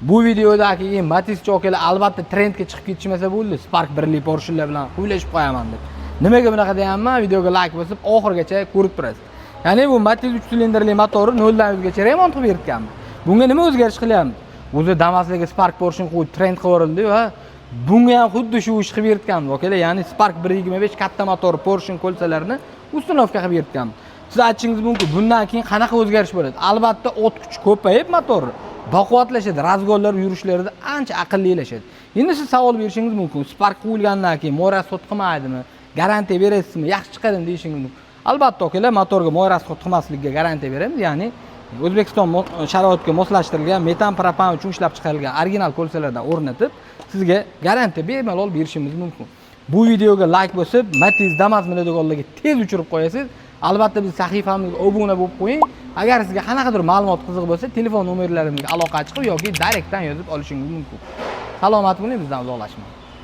Bu videodagi Matiz chokalar albatta trendga chiqib ketishmasa bo'ldi. Spark 1li Porsche'lar bilan qo'ylashib qo'yaman deb. Nimaga bunaqa deyapman? Videoga like bosib, oxirigacha ko'rib turasiz. Ya'ni bu Matiz 3 silindrli motori 0 dan 100 gacha remont qilib berganman. Bunga nima o'zgarish qilyapmiz? O'zi Damas'dagi Spark Porsche'ni qo'yib trend qilib yuborildi va bunga ham xuddi shu ish qilib berganmiz. Okalar, ya'ni Spark 125 katta motor Porsche ko'lsalarini ustunovka qilib berganmiz. Siz aytishingiz mumkin, bundan keyin qanaqa o'zgarish bo'ladi? Albatta o't kuchi ko'payib motor baquvvatlashadi, razgonlar yurishlarida ancha aqllilashadi. Endi siz savol berishingiz mumkin, Spark qo'yilgandan keyin moy rasxod qilmaydimi? Garantiya berasizmi? Yaxshi chiqadimi deyishingiz mumkin. Albatta okalar, motorga moy rasxod qilmasligiga garantiya beramiz. Ya'ni O'zbekiston sharoitiga moslashtirilgan metan propan uchun ishlab chiqarilgan original ko'lsalardan o'rnatib, sizga garantiya bemalol berishimiz mumkin. Bu videoga like bosib, Matiz Damas millidogonlarga tez uchirib qo'yasiz. Albatta biz sahifamizga obuna bo'lib qo'ying. Agar sizga qanaqadir ma'lumot qiziq bo'lsa, telefon nomerlarimizga aloqa chiqib yoki direktdan yozib olishingiz mumkin. Salomat bo'ling, bizdan uzoqlashmang.